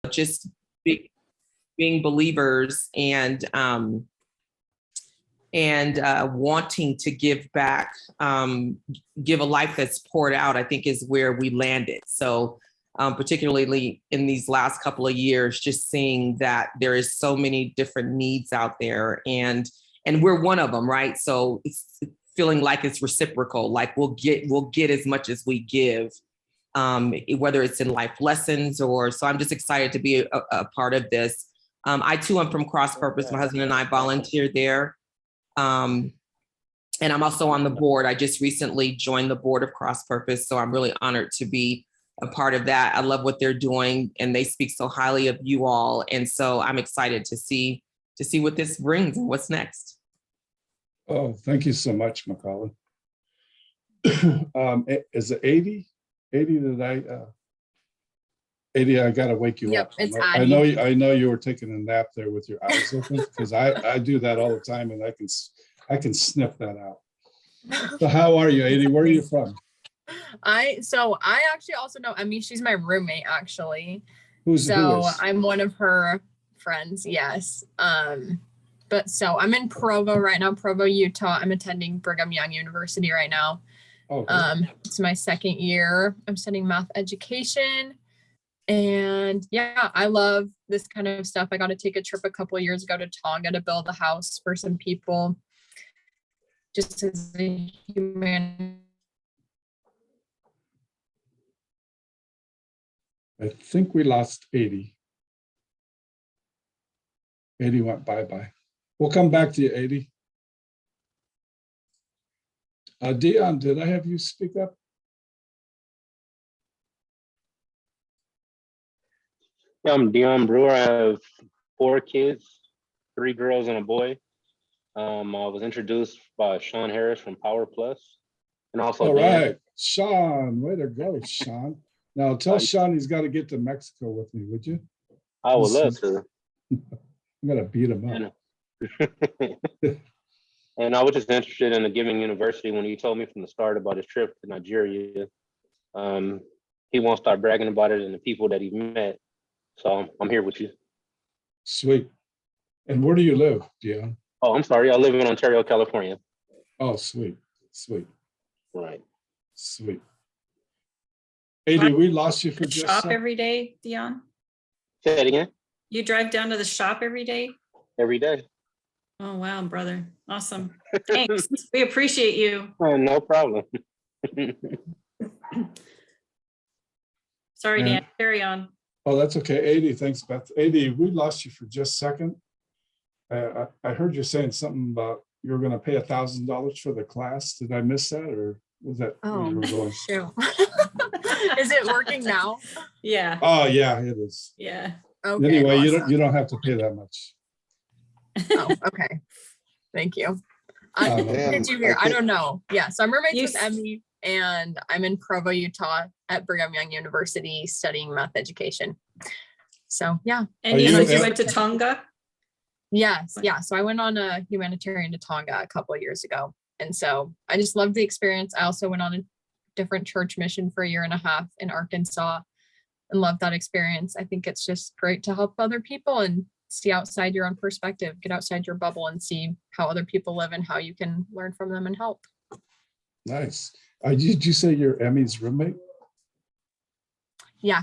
just being believers and wanting to give back, give a life that's poured out, I think is where we landed. So particularly in these last couple of years, just seeing that there is so many different needs out there, and we're one of them, right? So it's feeling like it's reciprocal, like we'll get as much as we give, whether it's in life lessons or, so I'm just excited to be a part of this. I too am from Cross Purpose. My husband and I volunteer there. And I'm also on the board. I just recently joined the board of Cross Purpose. So I'm really honored to be a part of that. I love what they're doing, and they speak so highly of you all. And so I'm excited to see what this brings and what's next. Oh, thank you so much, Macaulay. Is it 80? 80 that 80, I gotta wake you up. It's I know you were taking a nap there with your eyes open, because I do that all the time, and I can sniff that out. So how are you, 80? Where are you from? I actually also know Emmy. She's my roommate, actually. Who is? I'm one of her friends. Yes. But so I'm in Provo right now, Provo, Utah. I'm attending Brigham Young University right now. Okay. It's my second year. I'm studying math education. And yeah, I love this kind of stuff. I got to take a trip a couple of years ago to Tonga to build a house for some people. Just as a human. I think we lost 80. 80 went bye-bye. We'll come back to you, 80. Dion, did I have you speak up? I'm Dion Brewer. I have 4 kids, 3 girls and a boy. I was introduced by Sean Harris from Power Plus, and also all right, Sean, way to go, Sean. Now tell Sean he's got to get to Mexico with me, would you? I would love to. I'm gonna beat him up. And I was just interested in the Giving University when he told me from the start about his trip to Nigeria. He won't start bragging about it and the people that he met. So I'm here with you. Sweet. And where do you live, Dion? Oh, I'm sorry. I live in Ontario, California. Oh, sweet. Sweet. Right. Sweet. 80, we lost you for just shop every day, Dion? Say it again. You drive down to the shop every day? Every day. Oh, wow, brother. Awesome. Thanks. We appreciate you. Oh, no problem. Sorry, Dan. Carry on. Oh, that's okay. 80, thanks, Beth. 80, we lost you for just a second. I heard you saying something about you were going to pay $1,000 for the class. Did I miss that, or was that where you were going? Shoot. Is it working now? Yeah. Oh, yeah, it is. Yeah. Okay. Anyway, awesome. you don't have to pay that much. Oh, okay. Thank you. Did you hear? I don't know. Yeah, so I'm roommates with Emmy, and I'm in Provo, Utah at Brigham Young University studying math education. So yeah. And you said you went to Tonga? Yes, yeah. So I went on a humanitarian to Tonga a couple of years ago. And so I just loved the experience. I also went on a different church mission for 1.5 years in Arkansas and loved that experience. I think it's just great to help other people and see outside your own perspective, get outside your bubble and see how other people live and how you can learn from them and help. Nice. Did you say you're Emmy's roommate? Yeah.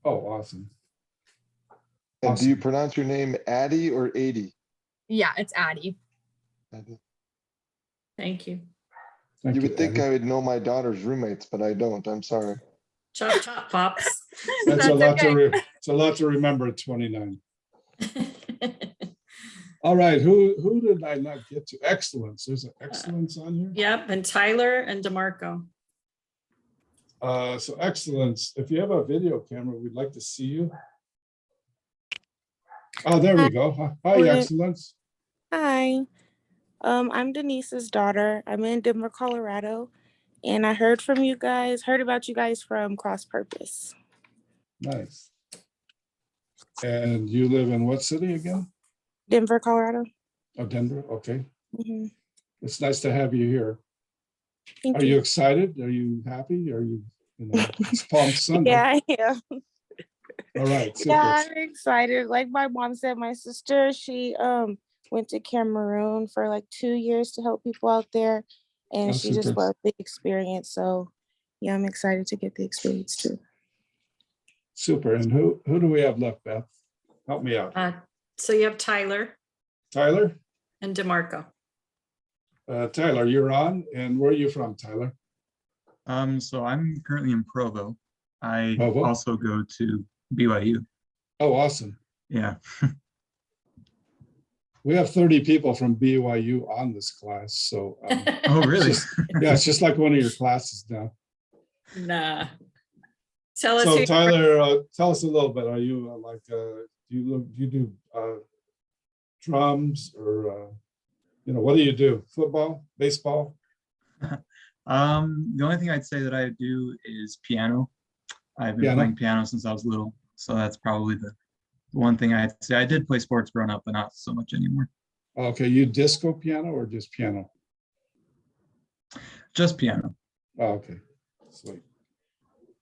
Oh, awesome. And do you pronounce your name Addie or 80? Yeah, it's Addie. Thank you. You would think I would know my daughter's roommates, but I don't. I'm sorry. Chop, chop, pops. That's a lot it's a lot to remember at 29. All right, who did I not get to? Excellence. There's an excellence on here. Yep, and Tyler and DeMarco. So excellence. If you have a video camera, we'd like to see you. Oh, there we go. Hi, excellence. Hi. I'm Denise's daughter. I'm in Denver, Colorado, and I heard about you guys from Cross Purpose. Nice. And you live in what city again? Denver, Colorado. Oh, Denver. Okay. Mm-hmm. It's nice to have you here. Thank Are you excited? Are you happy? Are you, it's Palm Sunday? Yeah, I am. All right, super. Yeah, I'm excited. Like my mom said, my sister, she went to Cameroon for like 2 years to help people out there, and Oh, she just super. loved the experience. So yeah, I'm excited to get the experience too. Super. And who do we have left, Beth? Help me out. So you have Tyler Tyler? and DeMarco. Tyler, you're on. And where are you from, Tyler? So I'm currently in Provo. I Provo? also go to BYU. Oh, awesome. Yeah. We have 30 people from BYU on this class. So Oh, really? it's just like one of your classes now. Nah. Tell us So who Tyler, tell us a little bit. Are you do you do drums or what do you do? Football, baseball? The only thing I'd say that I do is piano. I've been Piano? playing piano since I was little, so that's probably the one thing I'd say. I did play sports growing up, but not so much anymore. Okay, you disco piano or just piano? Just piano. Oh, okay, sweet.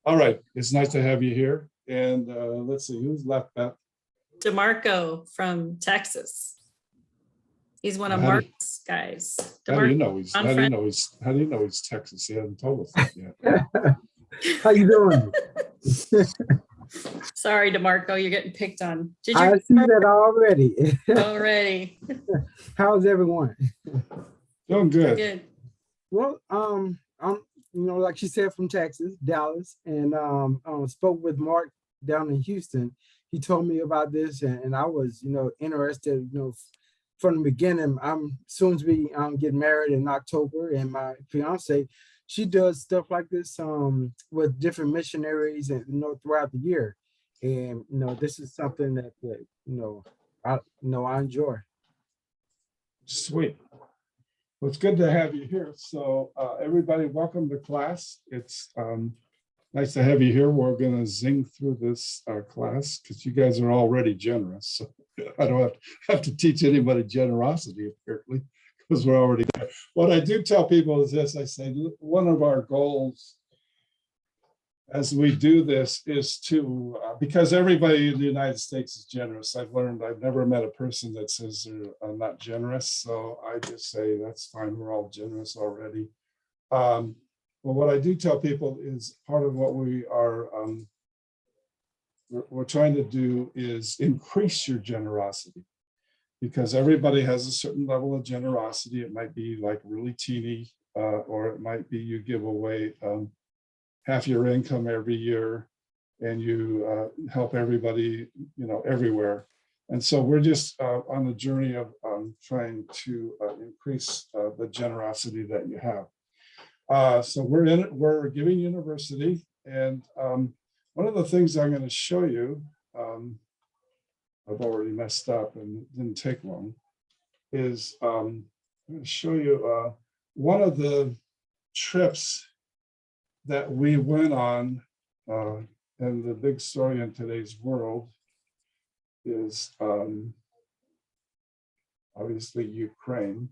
All right, it's nice to have you here. And let's see, who's left, Beth? DeMarco from Texas. He's one of How do you- Mark's guys. How do you know DeMarco, how do you know he's Texas? He hasn't told us that yet. How you doing? sorry, DeMarco, you're getting picked on. Did I you see that already. already? How's everyone? Doing good. Good. Well, I'm like she said, from Texas, Dallas, and spoke with Mark down in Houston. He told me about this, and I was interested. From the beginning. I'm soon to be getting married in October, and my fiance, she does stuff like this with different missionaries and throughout the year, and this is something that I enjoy. Sweet. Well, it's good to have you here. So everybody, welcome to class. It's nice to have you here. We're going to zing through this class because you guys are already generous. So I don't have to teach anybody generosity, apparently, because we're already there. What I do tell people is this. I say one of our goals as we do this is to, because everybody in the United States is generous. I've learned I've never met a person that says they're not generous. So I just say, that's fine. We're all generous already. But what I do tell people is part of what we are, we're trying to do is increase your generosity, because everybody has a certain level of generosity. It might be like really teeny, or it might be you give away half your income every year and you help everybody, everywhere. And so we're just on the journey of trying to increase the generosity that you have. So we're giving university, and one of the things I'm going to show you, I've already messed up and it didn't take long, is I'm going to show you one of the trips that we went on, and the big story in today's world is obviously Ukraine.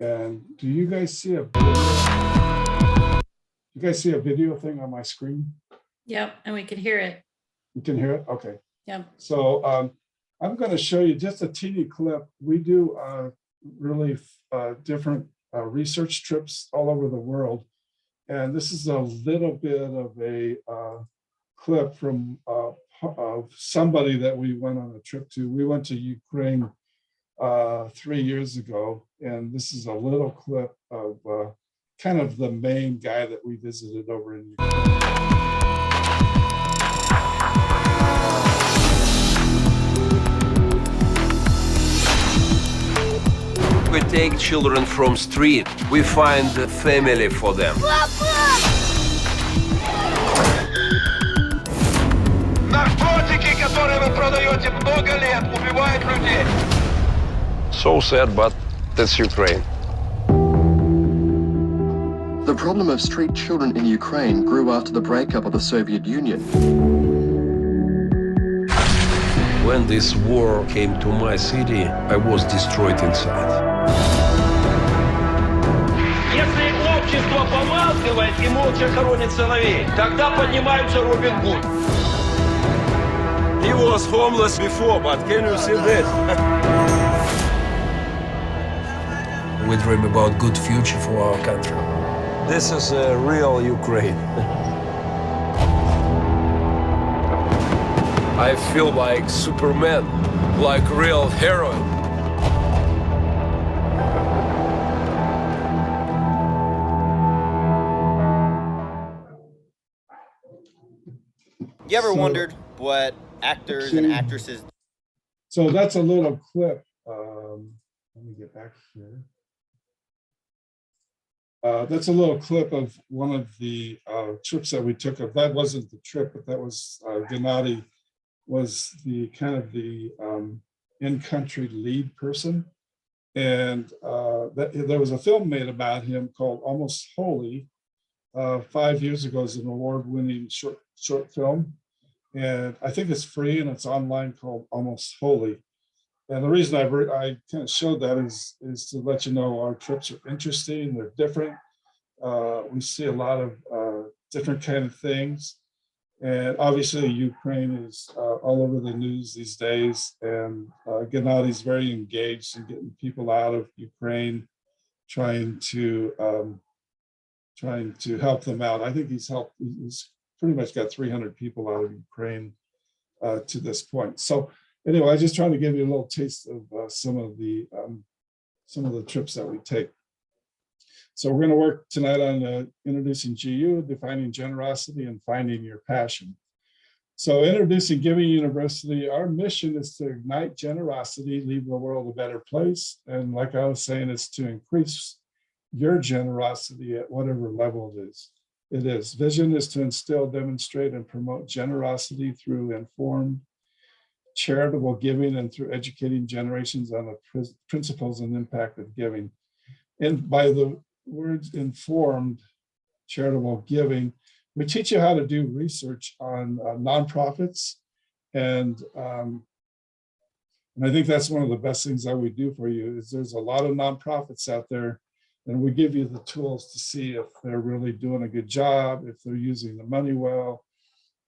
And do you guys see a video? You guys see a video thing on my screen? Yep, and we can hear it. You can hear it? Okay. Yep. So I'm going to show you just a teeny clip. We do really different research trips all over the world. And this is a little bit of a clip from of somebody that we went on a trip to. We went to Ukraine 3 years ago, and this is a little clip of kind of the main guy that we visited over in Ukraine. We take children from street. We find a family for them. Наркотики, которые вы продаете много лет, убивают людей. So sad, but that's Ukraine. The problem of street children in Ukraine grew after the breakup of the Soviet Union. When this war came to my city, I was destroyed inside. Если общество помалкивает и молча хоронит сыновей, тогда поднимаются Робин Гуд. was homeless before, but can you see this? We dream about good future for our country. This is a real Ukraine. I feel like Superman, like real hero. You ever wondered what actors and actresses? So that's a little clip. Let me get back here. That's a little clip of one of the trips that we took. That wasn't the trip, but that was Gennady was the kind of the in-country lead person. And there was a film made about him called Almost Holy 5 years ago. As an award-winning short film. And I think it's free and it's online, called Almost Holy. And the reason I kind of showed that is to let you know our trips are interesting, they're different. We see a lot of different kind of things. And obviously Ukraine is all over the news these days. And Gennady's very engaged in getting people out of Ukraine, trying to help them out. I think he's pretty much got 300 people out of Ukraine to this point. So anyway, I just trying to give you a little taste of some of the trips that we take. So we're going to work tonight on introducing GU, defining generosity, and finding your passion. So introducing Giving University, our mission is to ignite generosity, leave the world a better place. And like I was saying, it's to increase your generosity at whatever level it is. Vision is to instill, demonstrate, and promote generosity through informed, charitable giving and through educating generations on the principles and impact of giving. And by the words informed, charitable giving, we teach you how to do research on nonprofits. And I think that's one of the best things that we do for you is there's a lot of nonprofits out there. And we give you the tools to see if they're really doing a good job, if they're using the money well,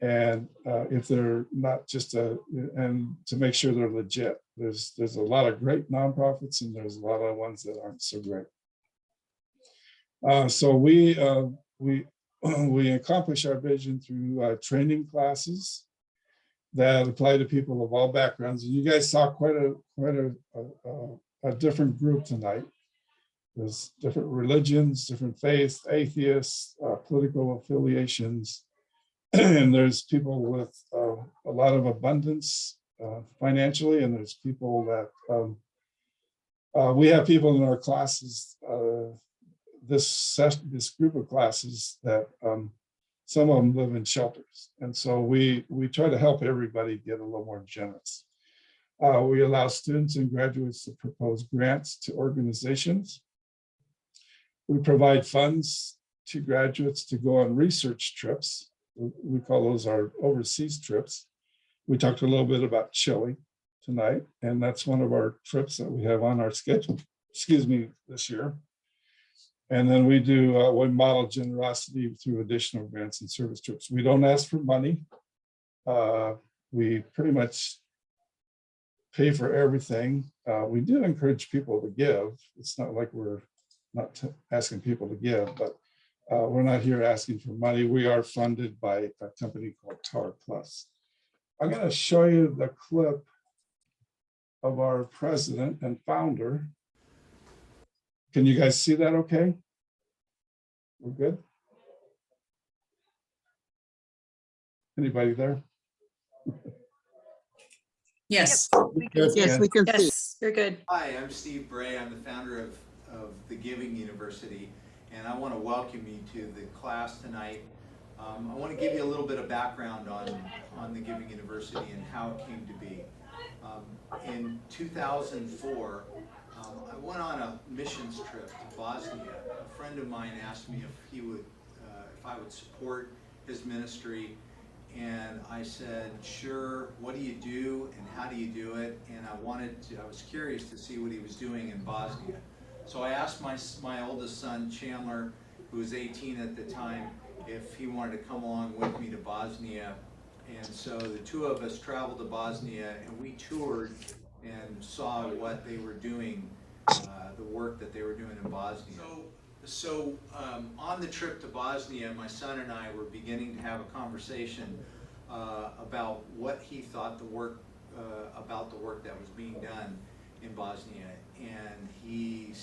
and if they're not just and to make sure they're legit. There's a lot of great nonprofits and there's a lot of ones that aren't so great. So we accomplish our vision through training classes that apply to people of all backgrounds. And you guys saw quite a different group tonight. There's different religions, different faiths, atheists, political affiliations, and there's people with a lot of abundance financially, and there's people that we have people in our classes, this group of classes that some of them live in shelters, and so we try to help everybody get a little more generous. We allow students and graduates to propose grants to organizations. We provide funds to graduates to go on research trips. We call those our overseas trips. We talked a little bit about Chile tonight, and that's one of our trips that we have on our schedule, this year. And then we model generosity through additional grants and service trips. We don't ask for money. We pretty much pay for everything. We do encourage people to give. It's not like we're not asking people to give, but we're not here asking for money. We are funded by a company called Tower Plus. I'm going to show you the clip of our president and founder. Can you guys see that okay? We're good? Anybody there? Yes. Yes, we can see. Yes, you're good. Hi, I'm Steve Bray. I'm the founder of the Giving University, and I want to welcome you to the class tonight. I want to give you a little bit of background on the Giving University and how it came to be. In 2004, I went on a missions trip to Bosnia. A friend of mine asked me if I would support his ministry, and I said, sure. What do you do and how do you do it? And I was curious to see what he was doing in Bosnia. So I asked my oldest son, Chandler, who was 18 at the time, if he wanted to come along with me to Bosnia And so the two of us traveled to Bosnia and we toured and saw what they were doing, the work that they were doing in Bosnia. So on the trip to Bosnia, my son and I were beginning to have a conversation about what he thought about the work that was being done in Bosnia. And he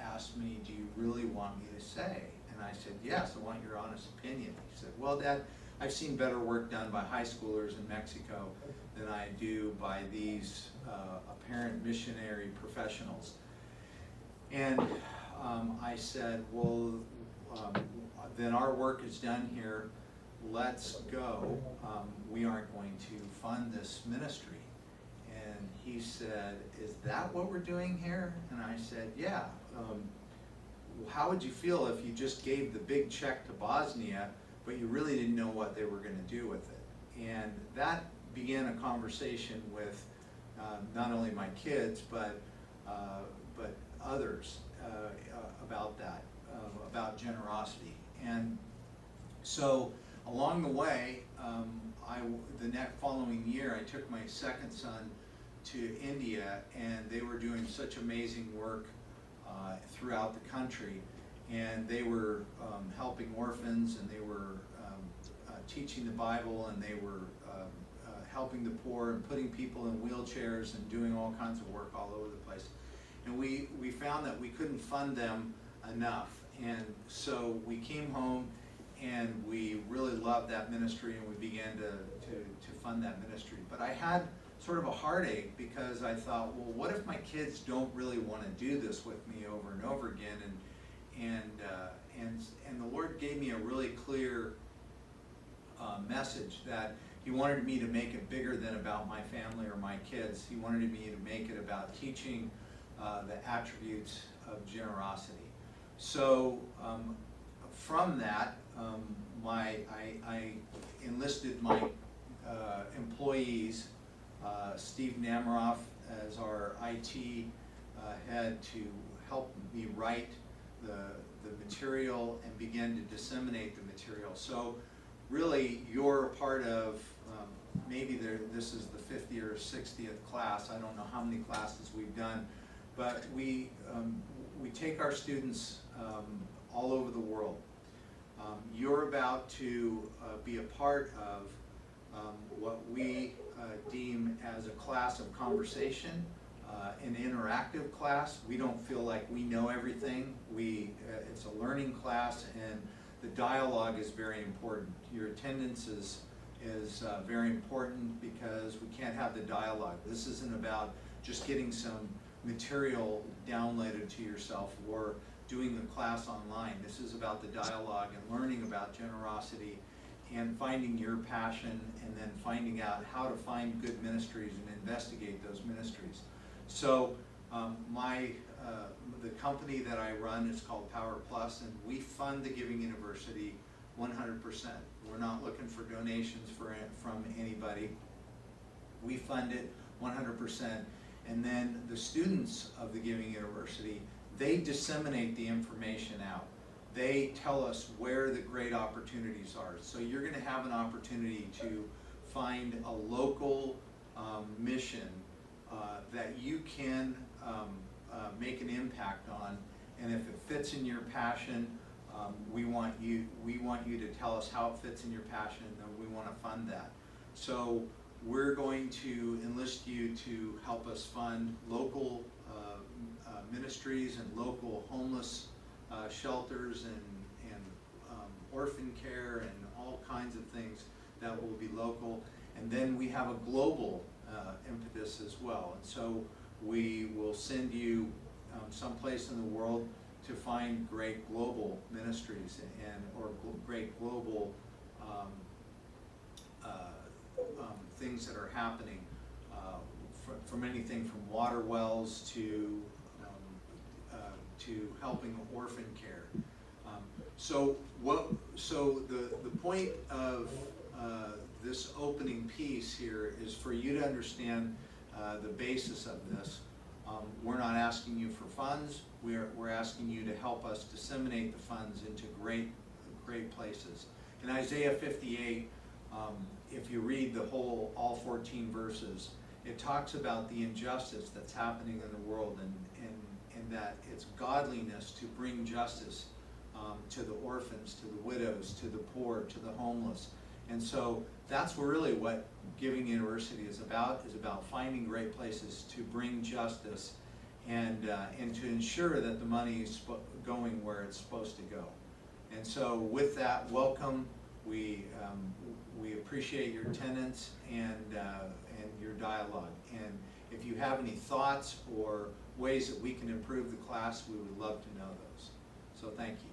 asked me, do you really want me to say? And I said, yes, I want your honest opinion. He said, well, Dad, I've seen better work done by high schoolers in Mexico than I do by these apparent missionary professionals. And I said, well, then our work is done here. Let's go. We aren't going to fund this ministry. And he said, is that what we're doing here? And I said, yeah. How would you feel if you just gave the big check to Bosnia, but you really didn't know what they were going to do with it? And that began a conversation with not only my kids, but others about that, about generosity. And so along the way, the following year, I took my second son to India, and they were doing such amazing work throughout the country. And they were helping orphans, and they were teaching the Bible, and they were helping the poor and putting people in wheelchairs and doing all kinds of work all over the place. And we found that we couldn't fund them enough. And so we came home and we really loved that ministry, and we began to fund that ministry. But I had sort of a heartache because I thought, well, what if my kids don't really want to do this with me over and over again? And the Lord gave me a really clear message that He wanted me to make it bigger than about my family or my kids. He wanted me to make it about teaching the attributes of generosity. So from that, I enlisted my employees, Steve Namaroff as our IT head, to help me write the material and begin to disseminate the material. So really, you're a part of, maybe this is the 50th or 60th class. I don't know how many classes we've done, but we take our students all over the world. You're about to be a part of what we deem as a class of conversation, an interactive class. We don't feel like we know everything. It's a learning class, and the dialogue is very important. Your attendance is very important because we can't have the dialogue. This isn't about just getting some material downloaded to yourself or doing the class online. This is about the dialogue and learning about generosity and finding your passion, and then finding out how to find good ministries and investigate those ministries. So the company that I run is called Power Plus, and we fund the Giving University 100%. We're not looking for donations from anybody. We fund it 100%. And then the students of the Giving University, they disseminate the information out. They tell us where the great opportunities are. So you're going to have an opportunity to find a local mission that you can make an impact on, and if it fits in your passion, we want you to tell us how it fits in your passion, and we want to fund that. So we're going to enlist you to help us fund local ministries and local homeless shelters and orphan care and all kinds of things that will be local. And then we have a global impetus as well. And so we will send you someplace in the world to find great global ministries or great global things that are happening, from anything from water wells to helping orphan care. So the point of this opening piece here is for you to understand the basis of this. We're not asking you for funds. We're asking you to help us disseminate the funds into great places. In Isaiah 58, If you read the whole, all 14 verses, it talks about the injustice that's happening in the world, and that it's godliness to bring justice to the orphans, to the widows, to the poor, to the homeless. And so that's really what Giving University is about finding great places to bring justice and to ensure that the money is going where it's supposed to go. And so with that, welcome. We appreciate your attendance and your dialogue. And if you have any thoughts or ways that we can improve the class, we would love to know those. So thank you.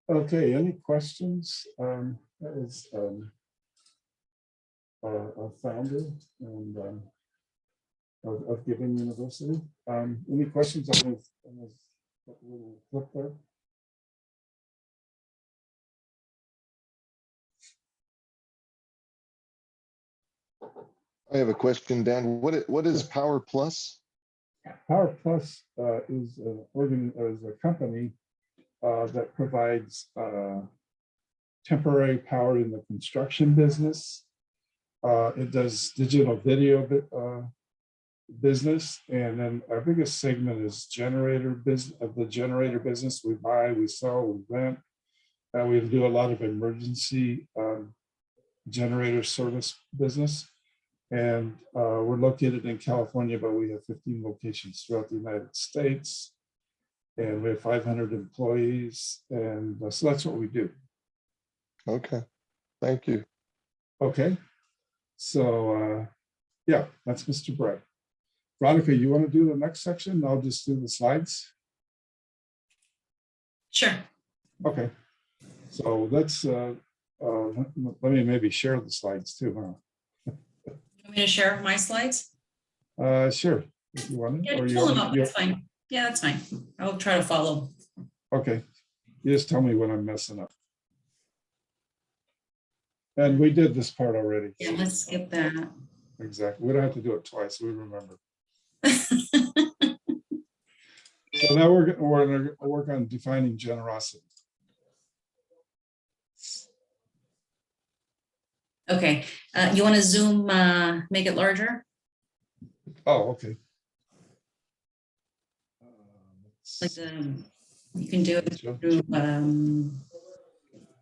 Okay, any questions? That was a founder and of Giving University. Any questions on this little clip there? I have a question, Dan. What is Power Plus? Power Plus is a company that provides temporary power in the construction business. It does digital video business, and then our biggest segment is generator business. We buy, we sell, we rent, and we do a lot of emergency generator service business. And we're located in California, but we have 15 locations throughout the United States. And we have 500 employees. And so that's what we do. Okay, thank you. Okay, so yeah, that's Mr. Brett. Veronica, you want to do the next section? I'll just do the slides. Sure. Okay, so let's, let me maybe share the slides too, huh? You want me to share my slides? Sure, if you want to. Yeah, Or pull them up, you, that's fine. Yeah, that's fine. I'll try to follow. okay, you just tell me when I'm messing up. And we did this part already. Yeah, let's skip that. Exactly, we don't have to do it twice, we remember. So now we're going to work on defining generosity. Okay, you want to zoom, make it larger? Oh, okay. Like you can do it through,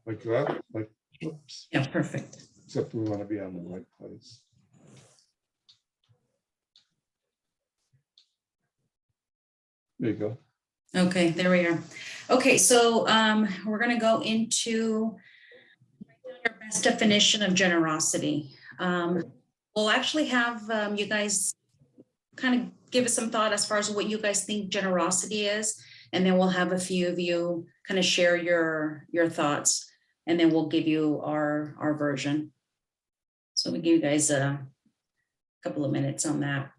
like that, like, whoops. Yeah, perfect. Except we want to be on the right place. There you go. Okay, there we are. Okay, so we're going to go into your best definition of generosity. We'll actually have you guys kind of give us some thought as far as what you guys think generosity is, and then we'll have a few of you kind of share your thoughts, and then we'll give you our version. So we give you guys a couple of minutes on that.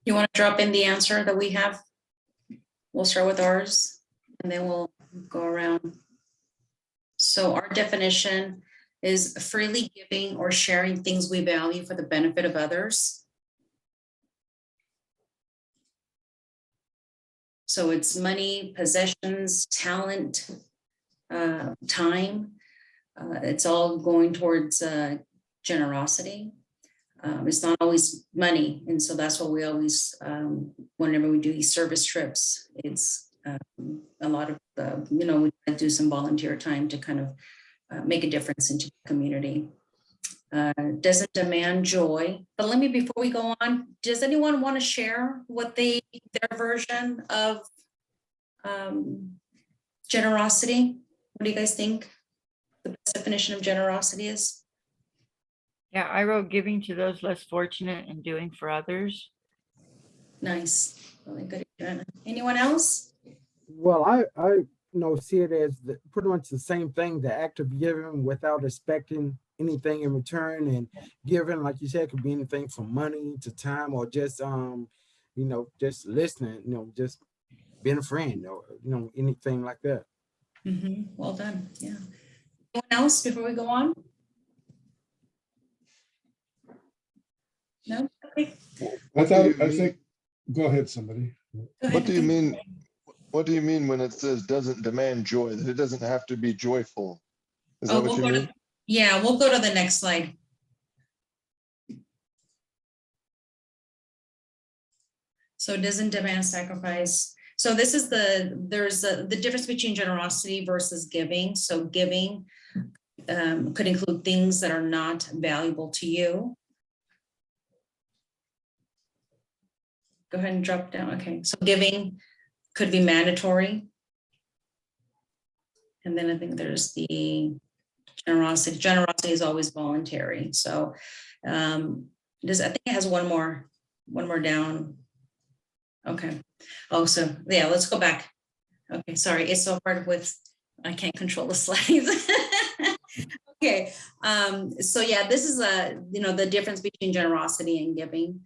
You want to drop in the answer that we have? We'll start with ours and then we'll go around. So our definition is freely giving or sharing things we value for the benefit of others. So it's money, possessions, talent, time. It's all going towards generosity. It's not always money. And so that's what we always, whenever we do these service trips, it's a lot of, we do some volunteer time to kind of make a difference into the community. Doesn't demand joy. But let me, before we go on, does anyone want to share what their version of generosity? What do you guys think the best definition of generosity is? Yeah, I wrote giving to those less fortunate and doing for others. Nice. Really good, Joanna. Anyone else? Well, I see it as pretty much the same thing, the act of giving without expecting anything in return. And giving, like you said, could be anything from money to time, or just just listening, just being a friend, or anything like that. Well done. Yeah. Anyone else before we go on? No? Okay. I think, go ahead, somebody. What do you mean? What do you mean when it says doesn't demand joy, that it doesn't have to be joyful? Is that what you mean? Yeah, we'll go to the next slide. So it doesn't demand sacrifice. So this is there's the difference between generosity versus giving. So giving could include things that are not valuable to you. Go ahead and drop down. Okay, so giving could be mandatory. And then I think there's the generosity. Generosity is always voluntary. So I think it has one more down. Okay. Oh, so yeah, let's go back. Okay, sorry, it's so hard with, I can't control the slides. Okay, so yeah, this is the difference between generosity and giving.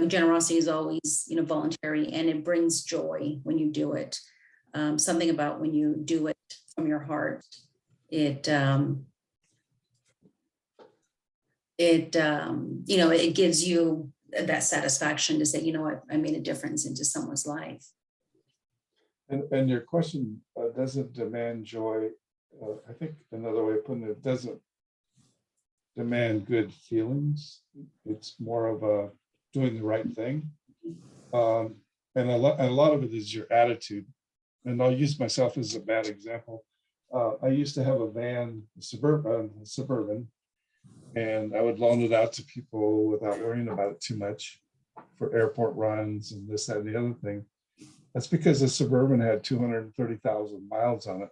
Generosity is always, voluntary, and it brings joy when you do it. Something about when you do it from your heart, it gives you that satisfaction to say, you know what, I made a difference into someone's life. And your question doesn't demand joy. I think another way of putting it, doesn't demand good feelings. It's more of a doing the right thing. And a lot of it is your attitude. And I'll use myself as a bad example. I used to have a van, Suburban, and I would loan it out to people without worrying about it too much for airport runs and this, that, and the other thing. That's because the Suburban had 230,000 miles on it.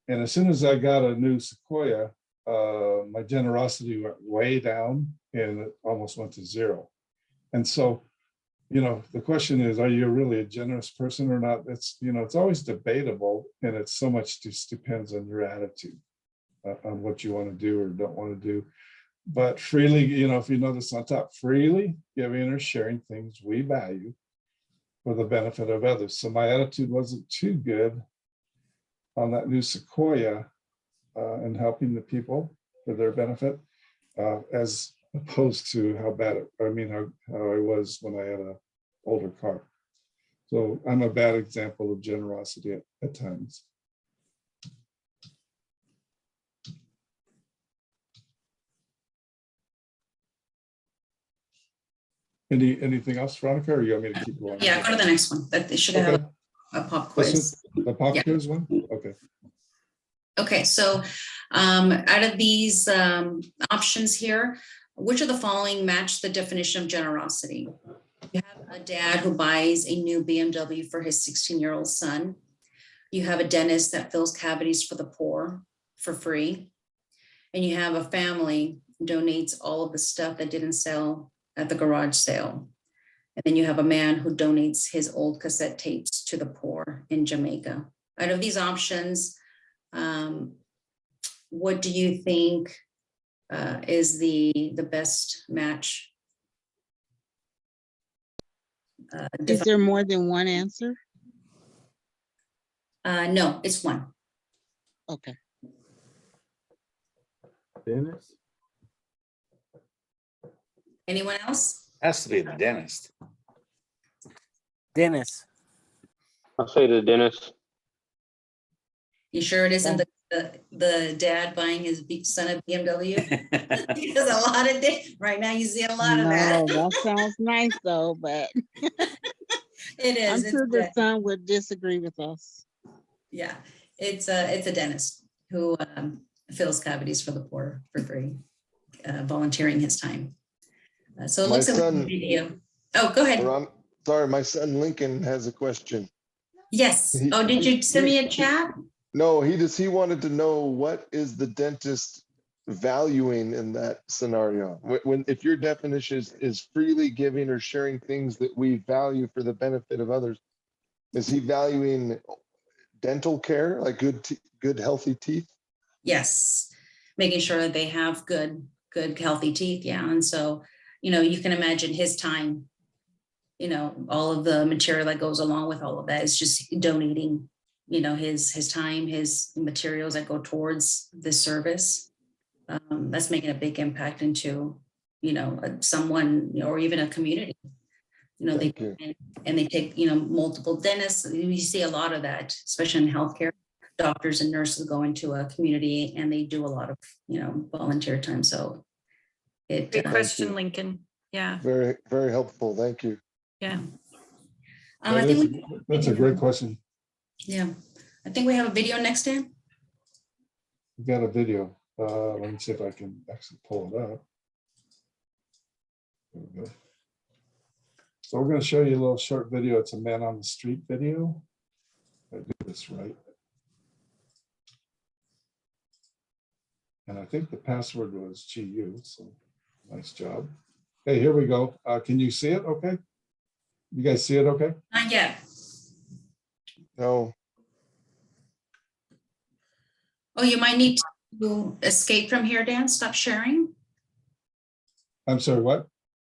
And as soon as I got a new Sequoia, my generosity went way down and it almost went to zero. And so, the question is, are you really a generous person or not? It's always debatable, and it's so much just depends on your attitude on what you want to do or don't want to do. But freely, if you notice on top, freely giving or sharing things we value for the benefit of others. So my attitude wasn't too good on that new Sequoia and helping the people for their benefit, as opposed to how I was when I had an older car. So I'm a bad example of generosity at times. Anything else, Veronica, or you want me to keep going? Yeah, go to the next one. That they should have a pop quiz. The pop quiz one? Okay. Okay, so out of these options here, which of the following match the definition of generosity? You have a dad who buys a new BMW for his 16-year-old son. You have a dentist that fills cavities for the poor for free. And you have a family who donates all of the stuff that didn't sell at the garage sale. And then you have a man who donates his old cassette tapes to the poor in Jamaica. Out of these options, what do you think is the best match? Is there more than one answer? No, it's one. Okay. Dennis? Anyone else? Has to be the dentist. Dennis. I'll say the dentist. You sure it isn't the dad buying his son a BMW? Because a lot of right now you see a lot of that. No, that sounds nice though, but it is. I'm sure the son would disagree with us. Yeah, it's a dentist who fills cavities for the poor for free, volunteering his time. So it looks like a video. Oh, go ahead. Sorry, my son Lincoln has a question. Yes. Did you send me a chat? No, he wanted to know, what is the dentist valuing in that scenario? If your definition is freely giving or sharing things that we value for the benefit of others, is he valuing dental care, like good healthy teeth? Yes, making sure that they have good, healthy teeth. Yeah. And so, you can imagine his time, all of the material that goes along with all of that is just donating, his time, his materials that go towards this service. That's making a big impact into, someone, or even a community. They take, multiple dentists. You see a lot of that, especially in healthcare. Doctors and nurses go into a community and they do a lot of, volunteer time. So Great question, Lincoln. Yeah. Very, very helpful. Thank you. Yeah. That's a great question. Yeah. I think we have a video next, Dan. We got a video. Let me see if I can actually pull it up. There we go. So we're going to show you a little short video. It's a man on the street video. If I do this right. And I think the password was GU, so nice job. Hey, here we go. Can you see it okay? You guys see it okay? Not yet. No. Oh, you might need to escape from here, Dan. Stop sharing. I'm sorry, what?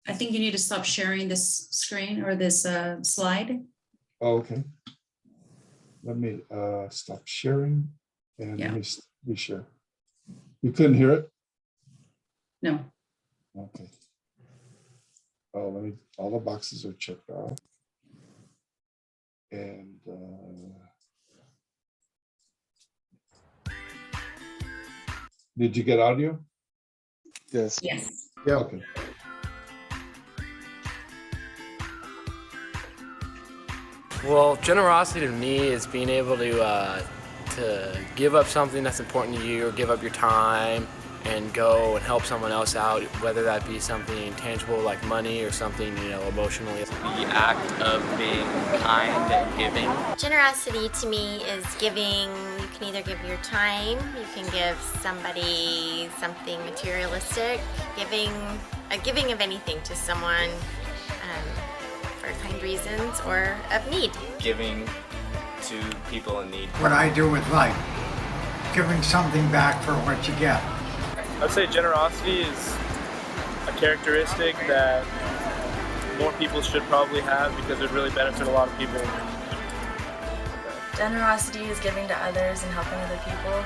I think you need to stop sharing this screen or this slide. Oh, okay. Let me stop sharing and let me reshare. You couldn't hear it? No. Okay. Oh, all the boxes are checked out. And did you get audio? Yes. Yes. Yeah. Okay. Well, generosity to me is being able to give up something that's important to you, or give up your time and go and help someone else out, whether that be something tangible like money or something, emotionally. The act of being kind and giving. Generosity to me is giving. You can either give your time, you can give somebody something materialistic, giving of anything to someone for kind reasons or of need. Giving to people in need. What I do with life, giving something back for what you get. I'd say generosity is a characteristic that more people should probably have because it would really benefit a lot of people. Generosity is giving to others and helping other people.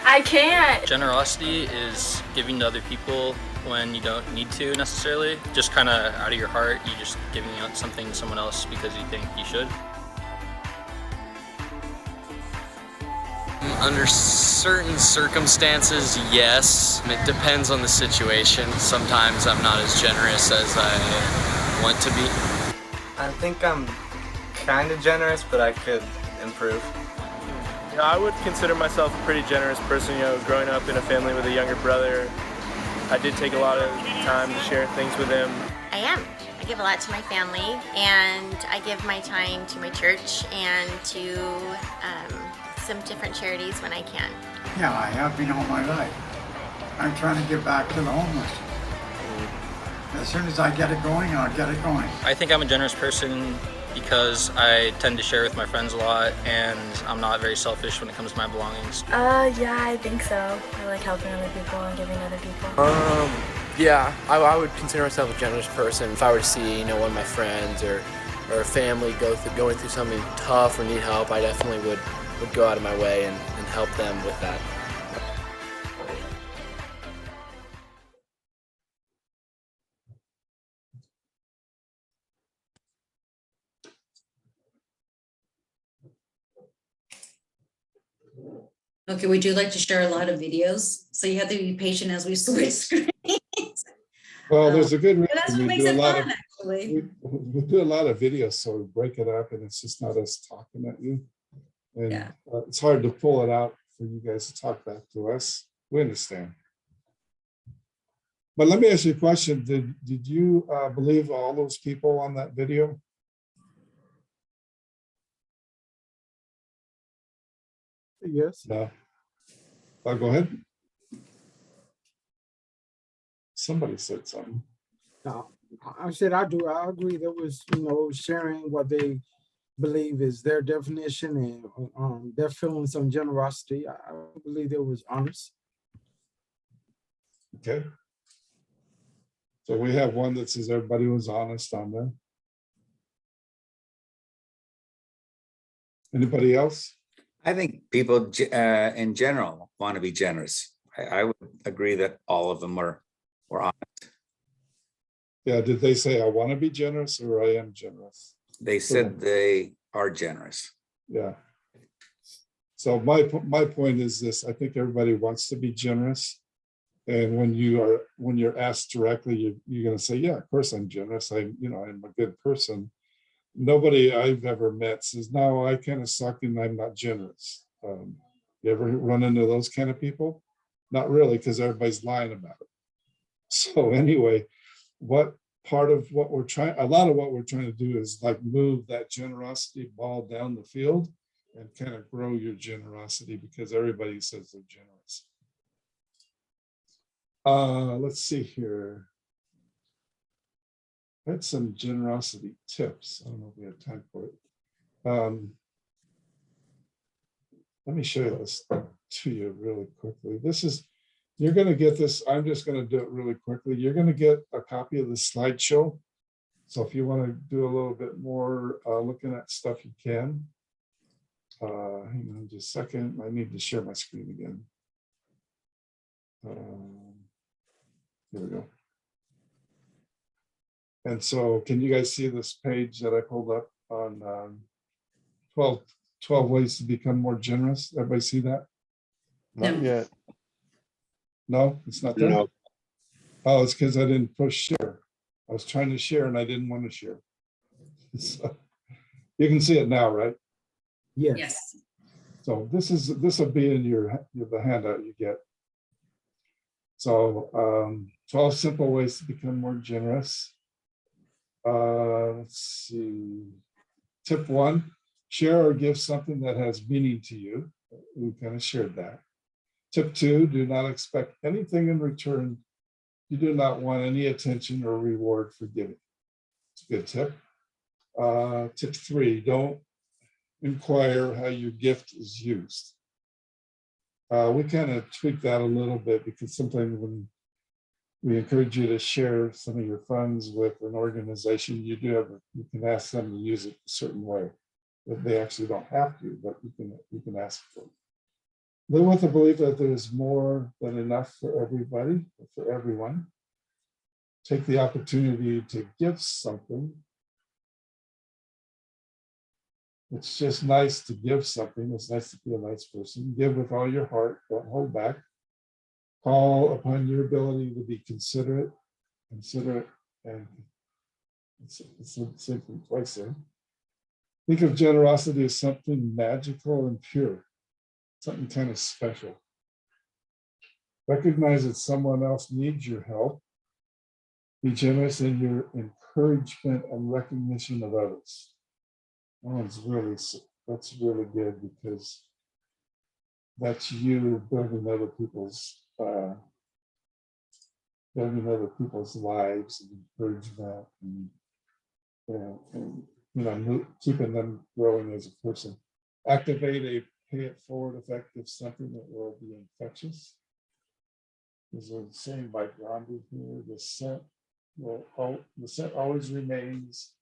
I can't. Generosity is giving to other people when you don't need to necessarily. Just kind of out of your heart, you just giving out something to someone else because you think you should. Under certain circumstances, yes. It depends on the situation. Sometimes I'm not as generous as I want to be. I think I'm kind of generous, but I could improve. I would consider myself a pretty generous person. Growing up in a family with a younger brother, I did take a lot of time to share things with him. I am. I give a lot to my family, and I give my time to my church and to some different charities when I can. Yeah, I have been all my life. I'm trying to give back to the homeless. As soon as I get it going, I'll get it going. I think I'm a generous person because I tend to share with my friends a lot, and I'm not very selfish when it comes to my belongings. Yeah, I think so. I like helping other people and giving other people. Yeah, I would consider myself a generous person. If I were to see, one of my friends or a family going through something tough or need help, I definitely would go out of my way and help them with that. Okay, we do like to share a lot of videos, so you have to be patient as we switch screens. Well, there's a good reason. That's what makes it fun, actually. We do a lot of videos, so we break it up and it's just not us talking at you. And it's hard to pull it out for you guys to talk back to us. We understand. But let me ask you a question. Did you believe all those people on that video? Yes. No. Go ahead. Somebody said something. No, I said I do. I agree. There was, sharing what they believe is their definition and their feelings on generosity. I believe it was honest. Okay. So we have one that says everybody was honest on there. Anybody else? I think people in general want to be generous. I would agree that all of them were honest. Yeah, did they say I want to be generous or I am generous? They said they are generous. Yeah. So my point is this: I think everybody wants to be generous, and when you're asked directly, you're going to say, "Yeah, of course I'm generous. I'm a good person." Nobody I've ever met says, "No, I kind of suck and I'm not generous." You ever run into those kind of people? Not really, because everybody's lying about it. So anyway, a lot of what we're trying to do is like move that generosity ball down the field and kind of grow your generosity, because everybody says they're generous. Let's see here. I had some generosity tips. I don't know if we have time for it. Let me show this to you really quickly. You're going to get this. I'm just going to do it really quickly. You're going to get a copy of the slideshow. So if you want to do a little bit more looking at stuff, you can. Hang on just a second. I need to share my screen again. Here we go. And so can you guys see this page that I pulled up on 12 ways to become more generous? Everybody see that? Not yet. No, it's not there? No. Oh, it's because I didn't push share. I was trying to share and I didn't want to share. So, you can see it now, right? Yes. Yes. So this will be in the handout you get. So 12 simple ways to become more generous. Let's see. Tip 1, share or give something that has meaning to you. We kind of shared that. Tip 2, do not expect anything in return. You do not want any attention or reward for giving. It's a good tip. Tip 3, don't inquire how your gift is used. We kind of tweak that a little bit, because sometimes when we encourage you to share some of your funds with an organization, you can ask them to use it a certain way. But they actually don't have to, but you can ask for it. Live with the belief that there's more than enough for everybody, for everyone. Take the opportunity to give something. It's just nice to give something. It's nice to be a nice person. Give with all your heart. Don't hold back. Call upon your ability to be considerate, and it's the same thing twice there. Think of generosity as something magical and pure, something kind of special. Recognize that someone else needs your help. Be generous in your encouragement and recognition of others. That's really good, because that's you building other people's lives and encouragement, and keeping them growing as a person. Activate a pay it forward effect of something that will be infectious. There's a saying by Gandhi here: the scent always remains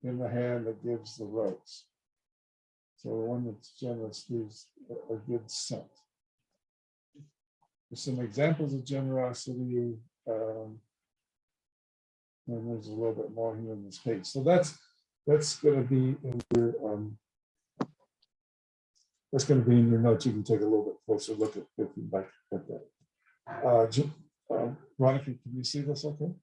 in the hand that gives the rose. So the one that's generous gives a good scent. There's some examples of generosity, and there's a little bit more here on this page. So that's going to be in your notes. You can take a little bit closer look at if you'd like at that. Veronica, can you see this okay?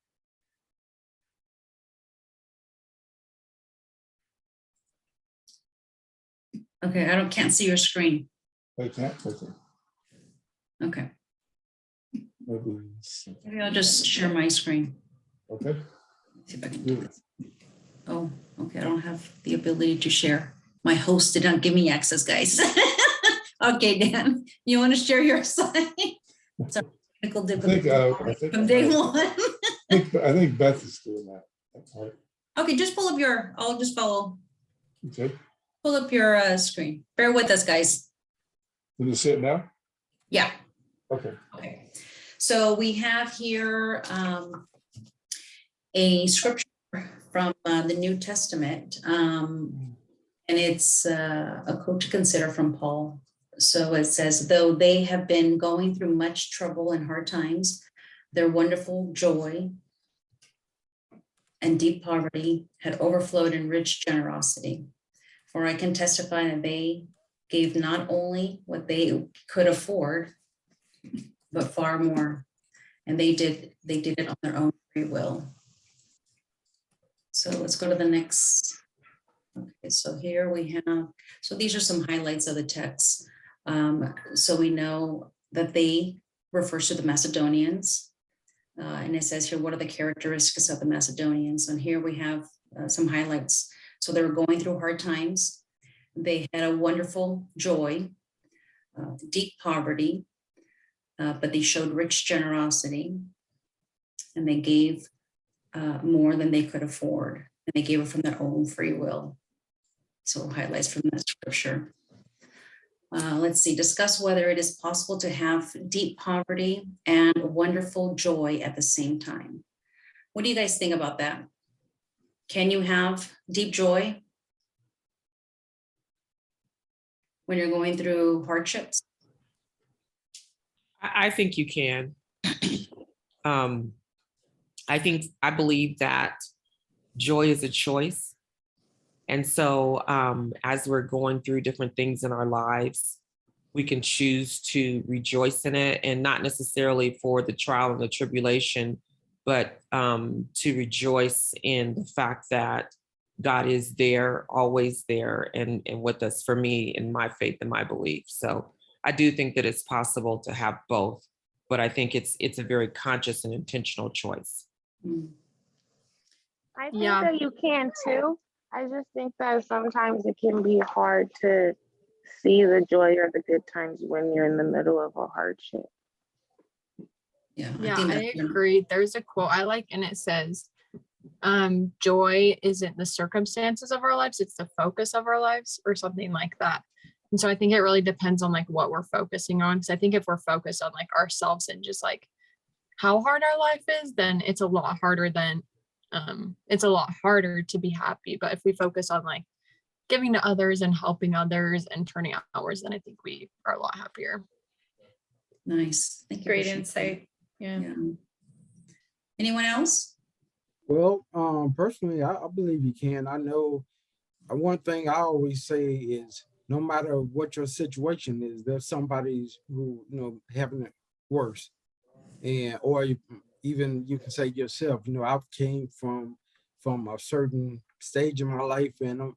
Okay, I can't see your screen. I can't. Okay. Okay. Maybe I'll just share my screen. Okay. See if I can do this. Oh, okay. I don't have the ability to share. My host did not give me access, guys. Okay, Dan, you want to share your slide? It's a technical difficulty from day one. I think Beth is doing that. Okay, just pull up I'll just follow. Okay, Pull up your screen. Bear with us, guys. can you see it now? Yeah. Okay. Okay. So we have here a scripture from the New Testament, and it's a quote to consider from Paul. So it says, though they have been going through much trouble and hard times, their wonderful joy and deep poverty had overflowed in rich generosity. For I can testify that they gave not only what they could afford, but far more. And they did it on their own free will. So let's go to the next. Okay, so here we have, so these are some highlights of the text. So we know that they refers to the Macedonians. And it says here, what are the characteristics of the Macedonians? And here we have some highlights. So they were going through hard times. They had a wonderful joy, deep poverty, but they showed rich generosity, and they gave more than they could afford, and they gave it from their own free will. So highlights from that scripture. Let's see, discuss whether it is possible to have deep poverty and wonderful joy at the same time. What do you guys think about that? Can you have deep joy when you're going through hardships? I think you can. I believe that joy is a choice. And so as we're going through different things in our lives, we can choose to rejoice in it, and not necessarily for the trial and the tribulation, but to rejoice in the fact that God is there, always there, and with us, for me, in my faith and my belief. So I do think that it's possible to have both, but I think it's a very conscious and intentional choice. I think that you can too. I just think that sometimes it can be hard to see the joy or the good times when you're in the middle of a hardship. Yeah, I agree. There's a quote I like, and it says, joy isn't the circumstances of our lives, it's the focus of our lives, or something like that. And so I think it really depends on like what we're focusing on. Because I think if we're focused on like ourselves and just like how hard our life is, then it's a lot harder to be happy. But if we focus on like giving to others and helping others and turning outwards, then I think we are a lot happier. Nice. Thank you. Great insight. Yeah. Anyone else? Well, personally, I believe you can. I know one thing I always say is no matter what your situation is, there's somebody who, having it worse. And, or even you can say yourself, I've came from a certain stage in my life, and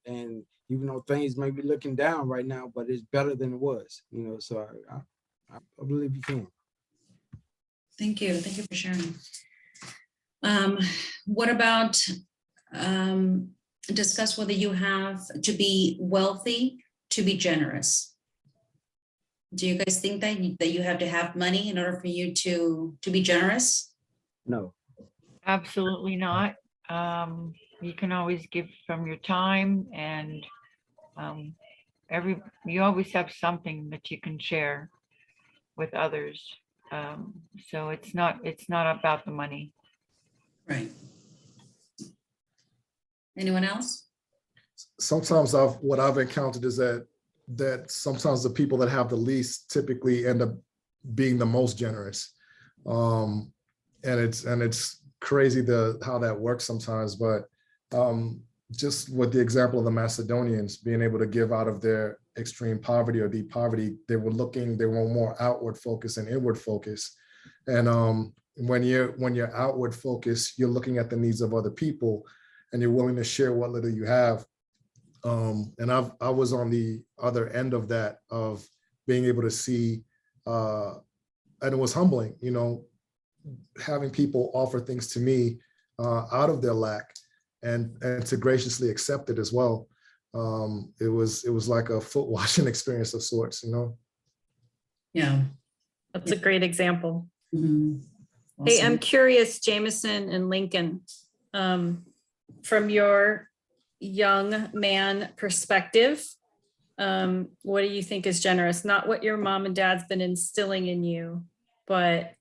even though things may be looking down right now, but it's better than it was, so I believe you can. Thank you for sharing. What about discuss whether you have to be wealthy to be generous? Do you guys think that you have to have money in order for you to be generous? No. Absolutely not. You can always give from your time, and you always have something that you can share with others. So it's not about the money. Right. Anyone else? Sometimes what I've encountered is that sometimes the people that have the least typically end up being the most generous. And it's crazy how that works sometimes, but just with the example of the Macedonians being able to give out of their extreme poverty or deep poverty, they were more outward focused and inward focused. And when you're outward focused, you're looking at the needs of other people, and you're willing to share what little you have. And I was on the other end of that, of being able to see, and it was humbling, having people offer things to me out of their lack, and to graciously accept it as well. It was like a foot washing experience of sorts, Yeah. That's a great example. Mm-hmm. Awesome. Hey, I'm curious, Jameson and Lincoln, from your young man perspective, what do you think is generous? Not what your mom and dad's been instilling in you, but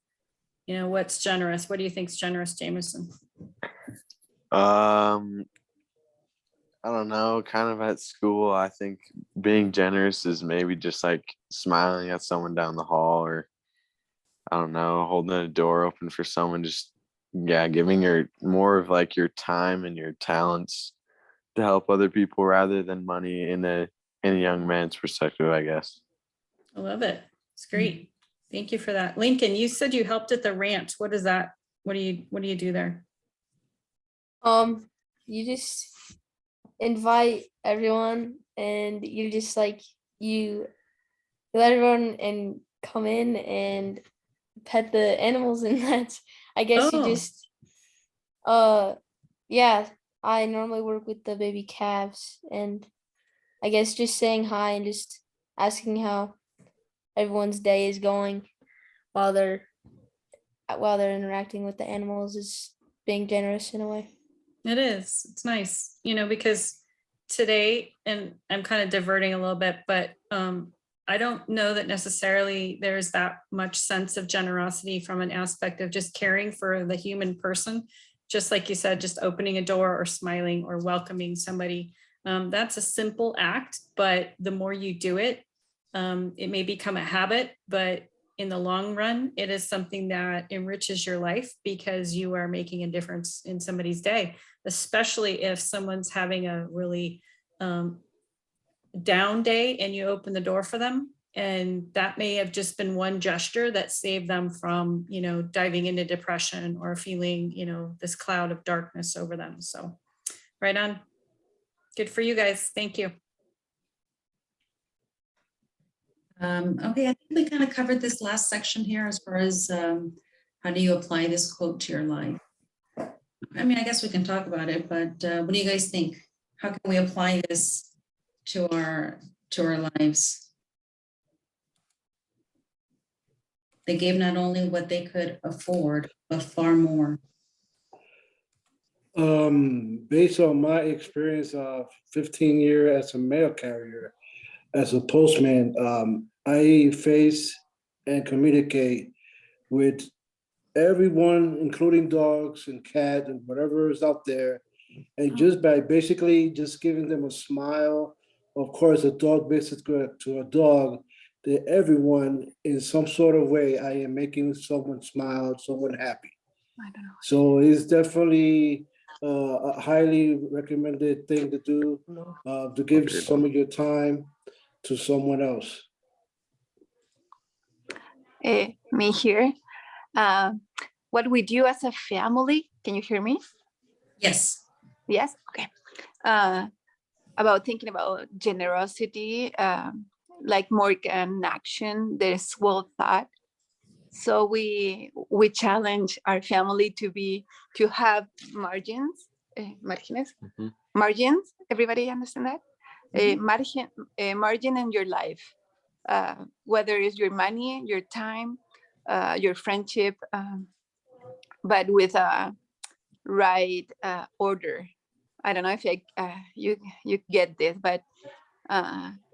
what's generous? What do you think is generous, Jameson? I don't know, kind of at school, I think being generous is maybe just like smiling at someone down the hall, or I don't know, holding a door open for someone, just giving your more of like your time and your talents to help other people rather than money in a young man's perspective, I guess. I love it. It's great. Thank you for that. Lincoln, you said you helped at the ranch. What is that? What do you do there? You just invite everyone, and you just like you let everyone and come in and pet the animals, and that's, I guess you just yeah, I normally work with the baby calves, and I guess just saying hi and just asking how everyone's day is going while they're interacting with the animals is being generous in a way. It is. It's nice, because today, and I'm kind of diverting a little bit, but I don't know that necessarily there's that much sense of generosity from an aspect of just caring for the human person. Just like you said, just opening a door or smiling or welcoming somebody. That's a simple act, but the more you do it, it may become a habit, but in the long run, it is something that enriches your life because you are making a difference in somebody's day, especially if someone's having a really down day and you open the door for them. And that may have just been one gesture that saved them from, diving into depression or feeling, this cloud of darkness over them. So right on. Good for you guys. Thank you. Okay, I think we kind of covered this last section here as far as how do you apply this quote to your life. I mean, I guess we can talk about it, but what do you guys think? How can we apply this to our lives? They gave not only what they could afford, but far more. Based on my experience of 15 years as a mail carrier, as a postman, I face and communicate with everyone, including dogs and cats and whatever is out there. And just by basically just giving them a smile, of course, a dog visits to a dog, that everyone in some sort of way, I am making someone smile, someone happy. I don't know. So it's definitely a highly recommended thing to do, to give some of your time to someone else. Me here. What we do as a family, can you hear me? Yes. Yes, okay. About thinking about generosity, like more an action, there's well thought. So we challenge our family to have margins, margins. Everybody understand that? Margin in your life, whether it's your money, your time, your friendship, but with a right order. I don't know if you get this, but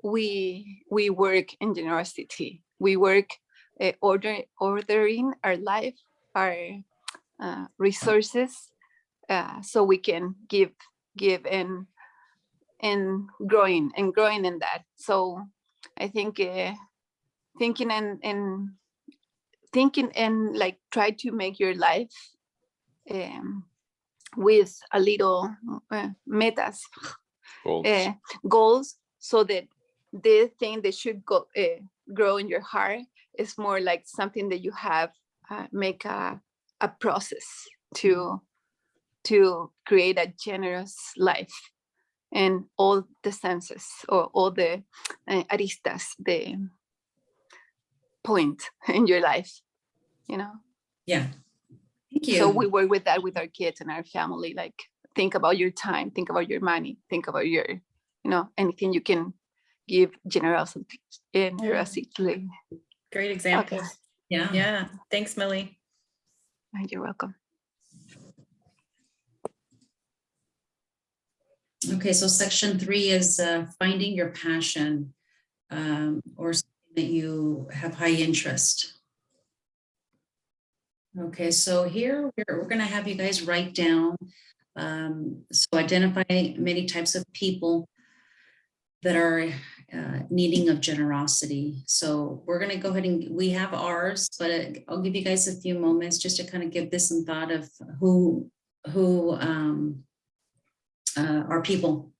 we work in generosity. We work ordering our life, our resources, so we can give and growing in that. So I think thinking and like try to make your life with a little metas, goals, so that the thing that should grow in your heart is more like something that you have make a process to create a generous life in all the senses, or all the aristas, the point in your life, Yeah. Thank you. So we work with that with our kids and our family, like think about your time, think about your money, think about your, anything you can give generosity. Great examples. Okay. Yeah. Yeah. Thanks, Millie. You're welcome. Okay. Okay, so section 3 is finding your passion or something that you have high interest. Okay, so here we're going to have you guys write down, so identify many types of people that are needing of generosity. So we're going to go ahead and we have ours, but I'll give you guys a few moments just to kind of give this some thought of who are people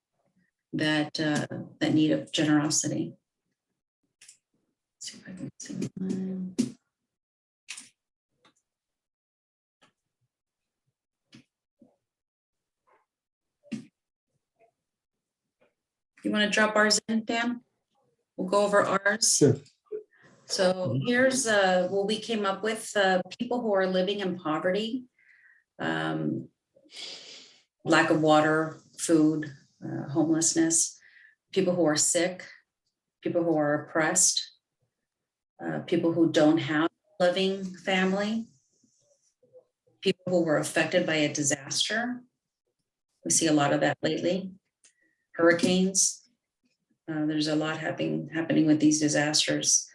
that that need of generosity. Let's see if I can see one. You want to drop ours in, Dan? We'll go over ours. Sure. So here's what we came up with, people who are living in poverty, lack of water, food, homelessness, people who are sick, people who are oppressed, people who don't have a living family, people who were affected by a disaster. We see a lot of that lately. Hurricanes. There's a lot happening with these disasters.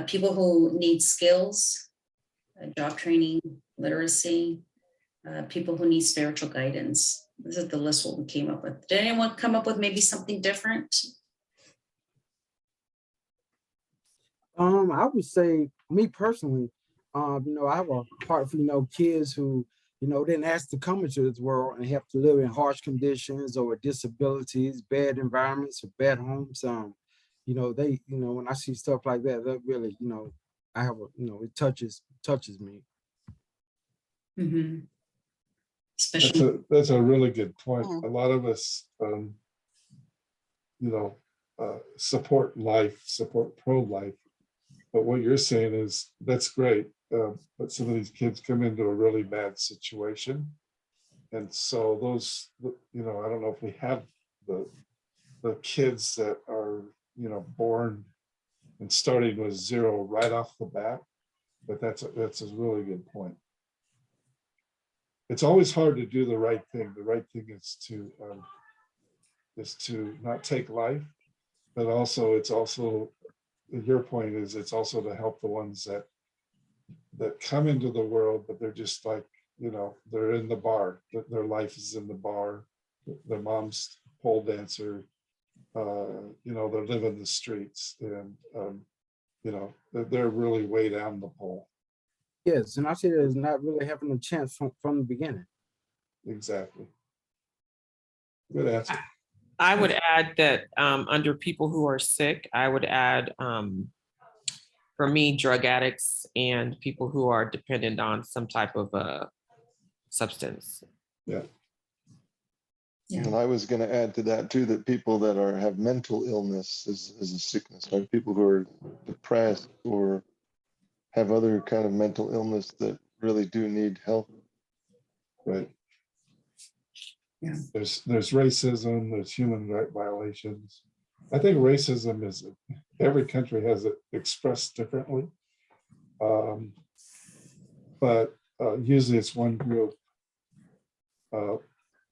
People who need skills, job training, literacy, people who need spiritual guidance. This is the list what we came up with. Did anyone come up with maybe something different? I would say, me personally, you know, I have a heart for, you know, kids who, you know, didn't ask to come into this world and have to live in harsh conditions or with disabilities, bad environments, or bad homes. You know, you know, when I see stuff like that, that really, you know, I have a, you know, it touches me. Mm-hmm. Especially That's a really good point. A lot of us, support life, support pro-life. But what you're saying is that's great. But some of these kids come into a really bad situation. And so those, you know, I don't know if we have the kids that are, you know, born and starting with 0 right off the bat. But that's a really good point. It's always hard to do the right thing. The right thing is to not take life, but also it's also, your point is it's also to help the ones that come into the world, but they're just like, you know, they're in the bar. Their life is in the bar. Their mom's pole dancer. You know, they're living the streets, and you know, they're really way down the pole. Yes, and I see that as not really having a chance from the beginning. Exactly. Good answer. I would add that under people who are sick, I would add, for me, drug addicts and people who are dependent on some type of substance. Yeah. And I was going to add to that too, that people that have mental illness is a sickness, right? People who are depressed or have other kind of mental illness that really do need help. Right. Yeah. There's racism, there's human right violations. I think racism is, every country has it expressed differently. But usually it's one group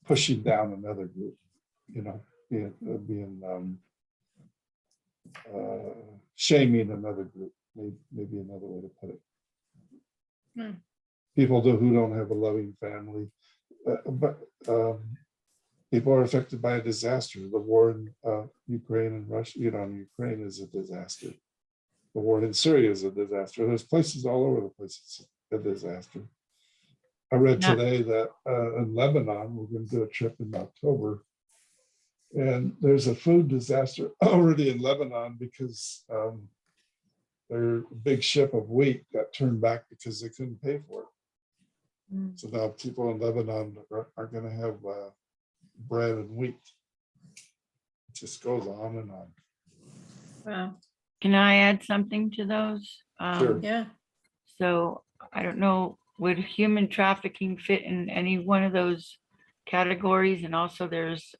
pushing down another group, you know, shaming another group, maybe another way to put it. People who don't have a loving family, but people are affected by a disaster. The war in Ukraine and Russia, you know, Ukraine is a disaster. The war in Syria is a disaster. There's places all over the place it's a disaster. I read today that in Lebanon, we're going to do a trip in October, and there's a food disaster already in Lebanon because their big ship of wheat got turned back because they couldn't pay for it. So now people in Lebanon are going to have bread and wheat. It just goes on and on. Wow. Can I add something to those? Sure. Yeah. So I don't know, would human trafficking fit in any one of those categories? And also there's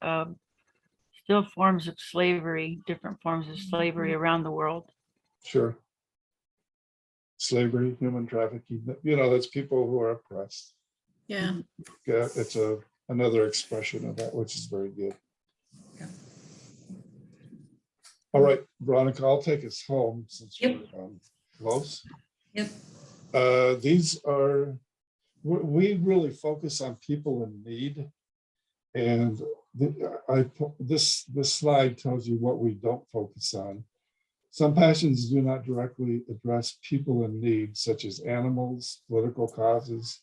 still forms of slavery, different forms of slavery around the world. Sure. Slavery, human trafficking, you know, that's people who are oppressed. Yeah. Yeah, it's another expression of that, which is very good. All right, Veronica, I'll take us home since Yep. we're close. Yep. These are, we really focus on people in need. And this slide tells you what we don't focus on. Some passions do not directly address people in need, such as animals, political causes,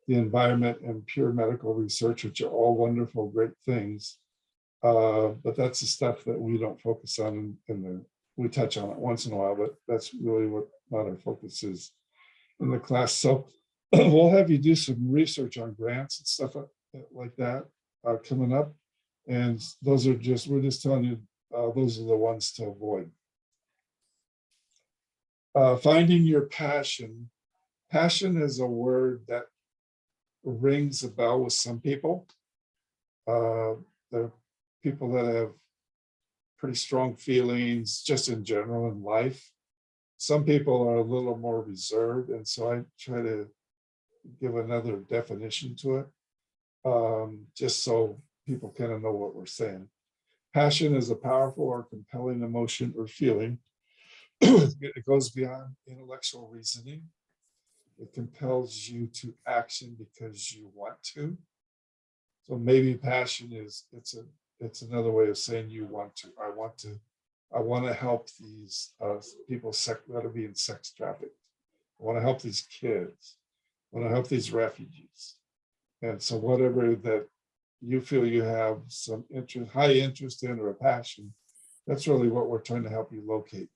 the environment, and pure medical research, which are all wonderful, great things. But that's the stuff that we don't focus on we touch on it once in a while, but that's really what our focus is in the class. So we'll have you do some research on grants and stuff like that coming up. And those are just, we're just telling you, those are the ones to avoid. Finding your passion. Passion is a word that rings a bell with some people. There are people that have pretty strong feelings just in general in life. Some people are a little more reserved, and so I try to give another definition to it, just so people kind of know what we're saying. Passion is a powerful or compelling emotion or feeling. It goes beyond intellectual reasoning. It compels you to action because you want to. So maybe passion is, it's another way of saying you want to. I want to help these people that are being sex trafficked. I want to help these kids. I want to help these refugees. And so whatever that you feel you have some interest, high interest in, or a passion, that's really what we're trying to help you locate.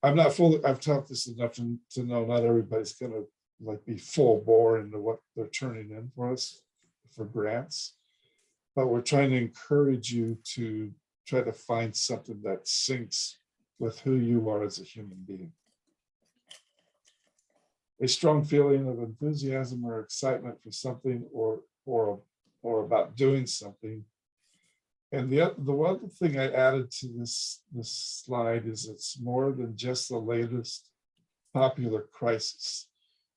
I've taught this enough to know not everybody's going to like be full bore into what they're turning in for us for grants, but we're trying to encourage you to try to find something that syncs with who you are as a human being. A strong feeling of enthusiasm or excitement for something or about doing something. And the other thing I added to this slide is it's more than just the latest popular crisis.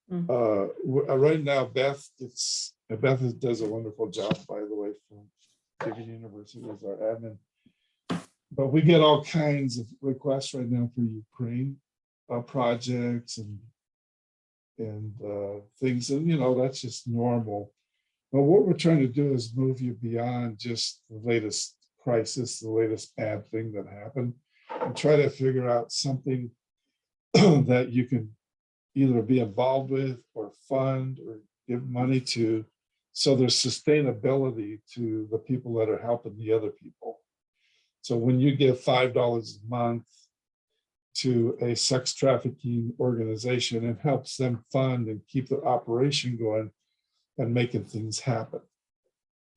Right now, Beth does a wonderful job, by the way, from Giving University as our admin. But we get all kinds of requests right now for Ukraine projects and things, and that's just normal. But what we're trying to do is move you beyond just the latest crisis, the latest bad thing that happened, and try to figure out something that you can either be involved with or fund or give money to. So there's sustainability to the people that are helping the other people. So when you give $5 a month to a sex trafficking organization, it helps them fund and keep the operation going and making things happen.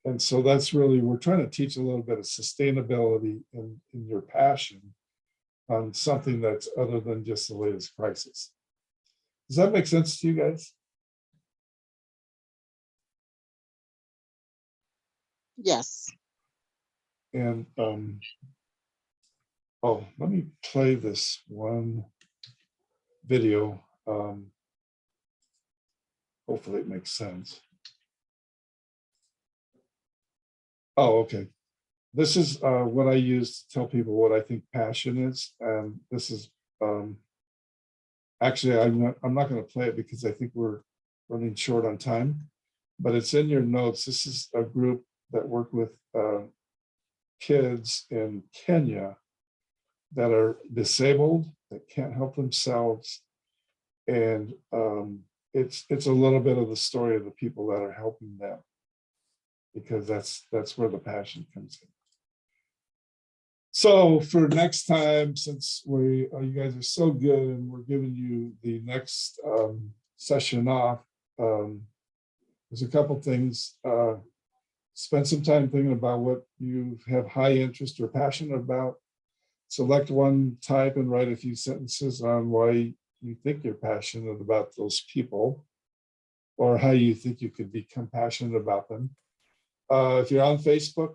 And so that's really, we're trying to teach a little bit of sustainability in your passion on something that's other than just the latest crisis. Does that make sense to you guys? Yes. And oh, let me play this one video. Hopefully it makes sense. Oh, okay. This is what I use to tell people what I think passion is. And this is actually, I'm not going to play it because I think we're running short on time, but it's in your notes. This is a group that work with kids in Kenya that are disabled, that can't help themselves. And it's a little bit of the story of the people that are helping them, because that's where the passion comes in. So for next time, since you guys are so good and we're giving you the next session off, there's a couple things. Spend some time thinking about what you have high interest or passionate about. Select one type and write a few sentences on why you think you're passionate about those people, or how you think you could become passionate about them. If you're on Facebook,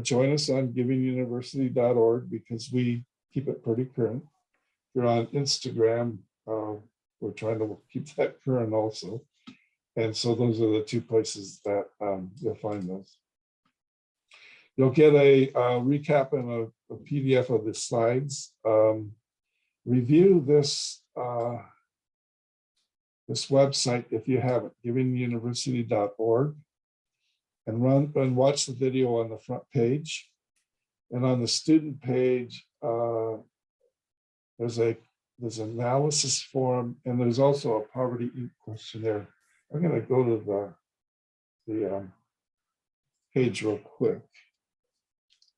join us on givinguniversity.org because we keep it pretty current. If you're on Instagram, we're trying to keep that current also. And so those are the two places that you'll find those. You'll get a recap and a PDF of the slides. Review this this website if you haven't, givinguniversity.org, and watch the video on the front page. And on the student page, there's an analysis form, and there's also a poverty questionnaire. I'm going to go to the page real quick,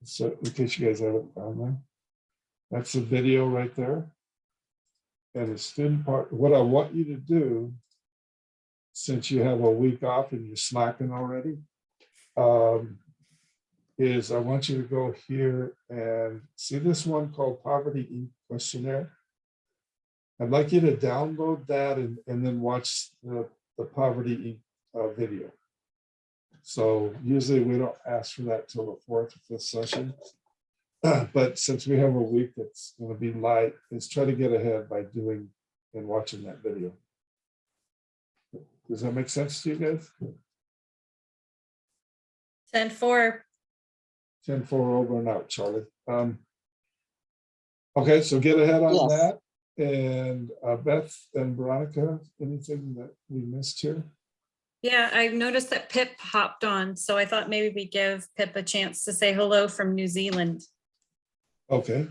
so in case you guys haven't found there. That's the video right there. And the student part, what I want you to do, since you have a week off and you're slacking already, is I want you to go here and see this one called Poverty Questionnaire. I'd like you to download that and then watch the Poverty video. So usually we don't ask for that till the 4th or 5th session. But since we have a week that's going to be light, let's try to get ahead by doing and watching that video. Does that make sense to you guys? 10-4. 10-4 over and out, Charlie. Okay, so get ahead on that. And Beth and Veronica, anything that we missed here? Yeah, I've noticed that Pip hopped on, so I thought maybe we give Pip a chance to say hello from New Zealand. Okay.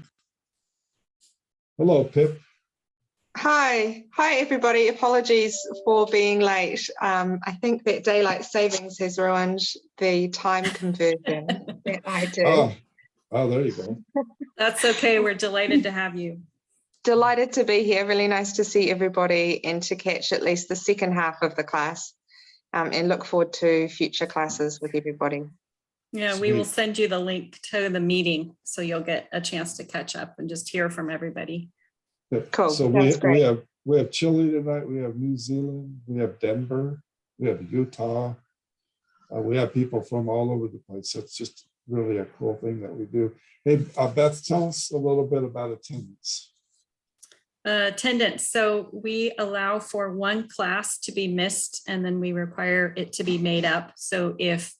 Hello, Pip. Hi everybody. Apologies for being late. I think that daylight savings has ruined the time conversion that I do. Oh, there you go. That's okay. We're delighted to have you. Delighted to be here. Really nice to see everybody and to catch at least the second half of the class, and look forward to future classes with everybody. Yeah, we will send you the link to the meeting so you'll get a chance to catch up and just hear from everybody. Cool. So we have Chile tonight. We have New Zealand. We have Denver. We have Utah. We have people from all over the place. It's just really a cool thing that we do. Hey, Beth, tell us a little bit about attendance. Attendance. So we allow for one class to be missed, and then we require it to be made up. So if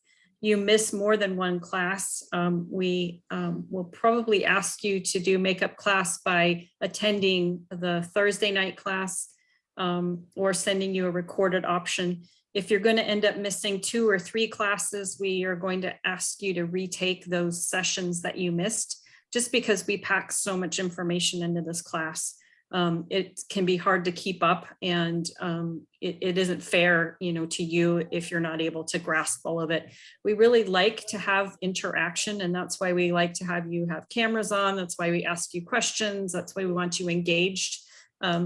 you miss more than one class, we will probably ask you to do makeup class by attending the Thursday night class, or sending you a recorded option. If you're going to end up missing 2 or 3 classes, we are going to ask you to retake those sessions that you missed, just because we pack so much information into this class. It can be hard to keep up, and it isn't fair, to you if you're not able to grasp all of it. We really like to have interaction, and that's why we like to have you have cameras on. That's why we ask you questions. That's why we want you engaged.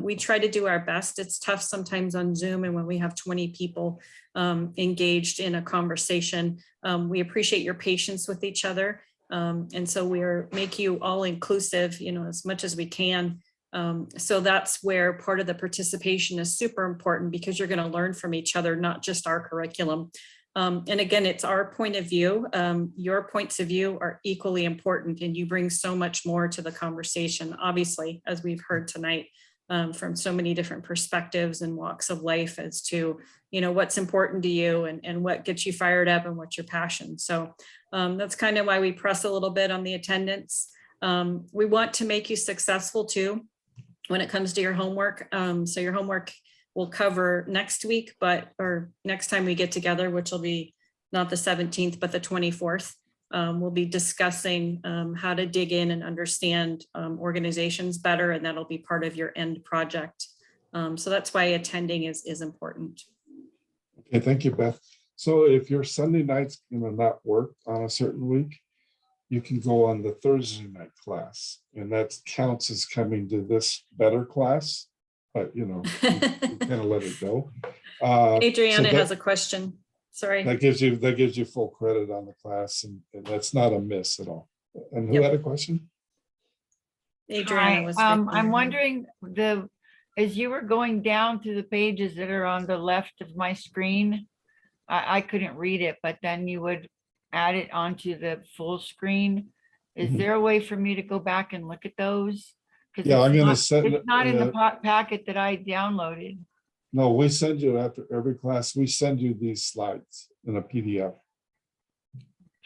We try to do our best. It's tough sometimes on Zoom, and when we have 20 people engaged in a conversation, we appreciate your patience with each other. And so make you all inclusive, as much as we can. So that's where part of the participation is super important, because you're going to learn from each other, not just our curriculum. And again, it's our point of view. Your points of view are equally important, and you bring so much more to the conversation, obviously, as we've heard tonight, from so many different perspectives and walks of life as to, what's important to you and what gets you fired up and what's your passion. So that's kind of why we press a little bit on the attendance. We want to make you successful too when it comes to your homework. So your homework will cover next week, or next time we get together, which will be not the 17th, but the 24th. We'll be discussing how to dig in and understand organizations better, and that'll be part of your end project. So that's why attending is important. Okay, thank you, Beth. So if your Sunday night's gonna not work on a certain week, you can go on the Thursday night class, and that counts as coming to this better class, but you kind of let it go. Adriana has a question. Sorry. That gives you full credit on the class, and that's not a miss at all. And who had a question? Adriana was. I'm wondering, as you were going down through the pages that are on the left of my screen, I couldn't read it, but then you would add it onto the full screen. Is there a way for me to go back and look at those? Yeah, I'm gonna send it's not in the packet that I downloaded. No, we send you after every class, we send you these slides in a PDF.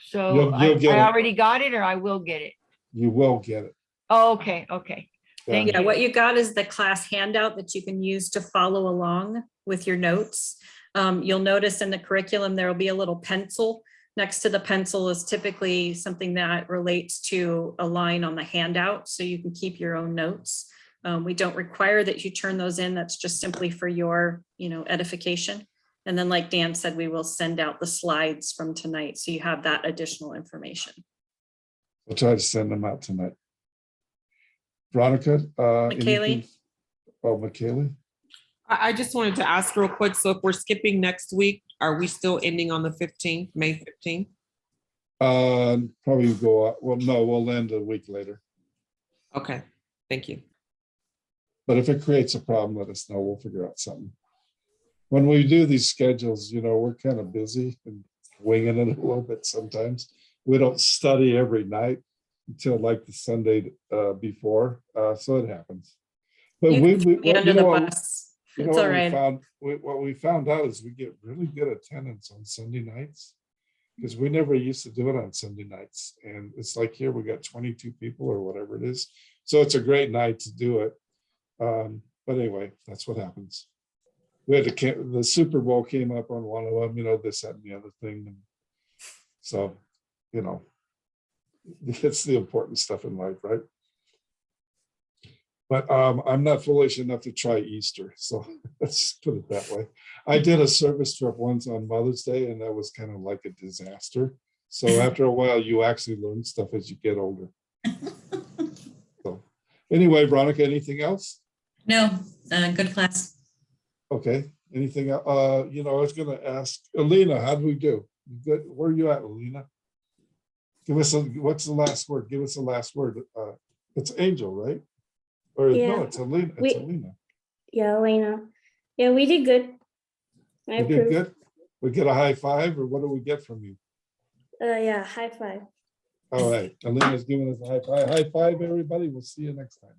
So You'll get I it. already got it or I will get it? You will get it. Oh, okay, okay. Thank Yeah, you. what you got is the class handout that you can use to follow along with your notes. You'll notice in the curriculum, there will be a little pencil. Next to the pencil is typically something that relates to a line on the handout, so you can keep your own notes. We don't require that you turn those in. That's just simply for your, edification. And then like Dan said, we will send out the slides from tonight, so you have that additional information. We'll try to send them out tonight. Veronica? McKaylee? McKaylee? I just wanted to ask real quick, so if we're skipping next week, are we still ending on the 15th, May 15th? Probably go up. Well, no, we'll end a week later. Okay, thank you. But if it creates a problem, let us know. We'll figure out something. When we do these schedules, we're kind of busy and winging it a little bit sometimes. We don't study every night until like the Sunday before, so it happens. But You we can throw me under the bus. It's all right. What we found out is we get really good attendance on Sunday nights, because we never used to do it on Sunday nights. And it's like here we got 22 people or whatever it is. So it's a great night to do it. But anyway, that's what happens. We had the Super Bowl came up on one of them, this, that, and the other thing. And so, it's the important stuff in life, right? But I'm not foolish enough to try Easter. So let's put it that way. I did a service trip once on Mother's Day, and that was kind of like a disaster. So after a while, you actually learn stuff as you get older. So anyway, Veronica, anything else? No, good class. Okay. Anything? I was going to ask Alina, how do we do? You good? Where are you at, Alina? Give us what's the last word? Give us the last word. It's Angel, right? Or no, it's Alina. It's Alina. Yeah, Elena. Yeah, we did good. We did good. We get a high five, or what do we get from you? Yeah, high five. All right. Alina's giving us a high five. High five, everybody. We'll see you next time.